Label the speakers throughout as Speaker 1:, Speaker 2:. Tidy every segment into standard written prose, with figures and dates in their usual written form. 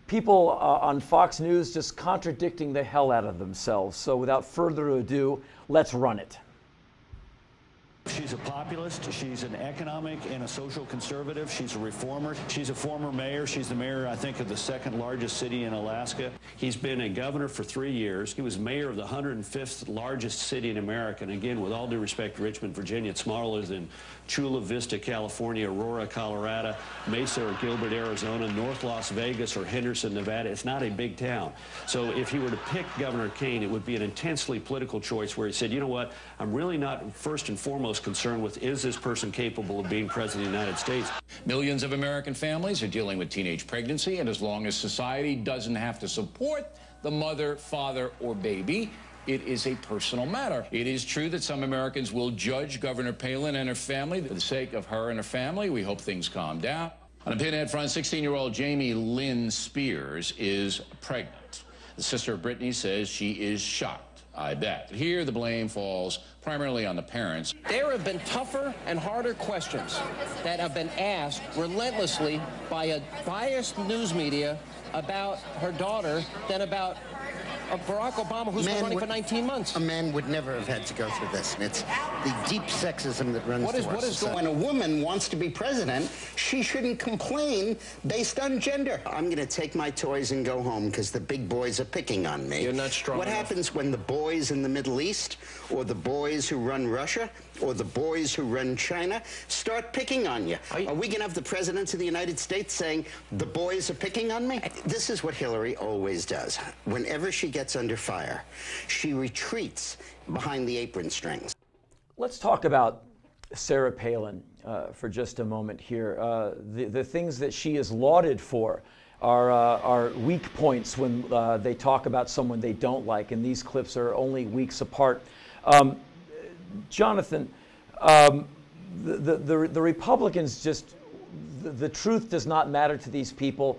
Speaker 1: people on Fox News just contradicting the hell out of themselves. So without further ado, let's run it.
Speaker 2: She's a populist. She's an economic and a social conservative. She's a reformer. She's a former mayor. She's the mayor, I think, of the second largest city in Alaska. He's been a governor for 3 years. He was mayor of the 105th largest city in America. And again, with all due respect to Richmond, Virginia, it's smaller than Chula Vista, California, Aurora, Colorado, Mesa or Gilbert, Arizona, North Las Vegas or Henderson, Nevada. It's not a big town. So if he were to pick Governor Kane, it would be an intensely political choice where he said, you know what, I'm really not first and foremost concerned with, is this person capable of being president of the United States?
Speaker 3: Millions of American families are dealing with teenage pregnancy, and as long as society doesn't have to support the mother, father, or baby, it is a personal matter. It is true that some Americans will judge Governor Palin and her family. For the sake of her and her family, we hope things calm down. On a pinhead front, 16-year-old Jamie Lynn Spears is pregnant. The sister of Brittany says she is shocked. I bet. Here, the blame falls primarily on the parents.
Speaker 4: There have been tougher and harder questions that have been asked relentlessly by a biased news media about her daughter than about Barack Obama, who's been running for 19 months.
Speaker 5: A man would never have had to go through this. And it's the deep sexism that runs through our society. When a woman wants to be president, she shouldn't complain based on gender. I'm going to take my toys and go home because the big boys are picking on me.
Speaker 4: You're not strong
Speaker 5: What
Speaker 4: enough.
Speaker 5: happens when the boys in the Middle East, or the boys who run Russia, or the boys who run China start picking on you? Are we going to have the president of the United States saying, the boys are picking on me? This is what Hillary always does. Whenever she gets under fire, she retreats behind the apron strings.
Speaker 1: Let's talk about Sarah Palin for just a moment here. The things that she is lauded for are weak points when they talk about someone they don't like, and these clips are only weeks apart. Jonathan, the Republicans just, the truth does not matter to these people.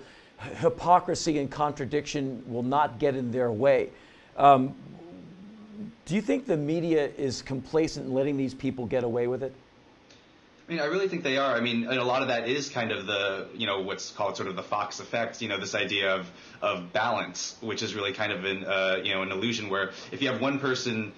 Speaker 1: Hypocrisy and contradiction will not get in their way. Do you think the media is complacent in letting these people get away with it?
Speaker 6: I mean, I really think they are. I mean, and a lot of that is kind of the, what's called sort of the Fox effect, this idea of balance, which is really kind of an, an illusion where if you have one person,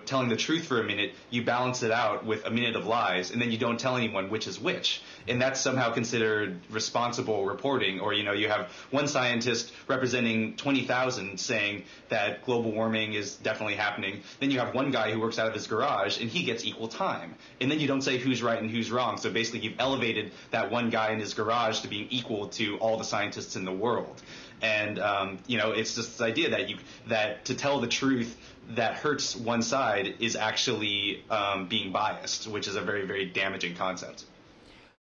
Speaker 6: telling the truth for a minute, you balance it out with a minute of lies, and then you don't tell anyone which is which. And that's somehow considered responsible reporting. Or, you have one scientist representing 20,000 saying that global warming is definitely happening. Then you have one guy who works out of his garage, and he gets equal time. And then you don't say who's right and who's wrong. So basically you've elevated that one guy in his garage to being equal to all the scientists in the world. And, it's just this idea that to tell the truth that hurts one side is actually being biased, which is a very, very damaging concept.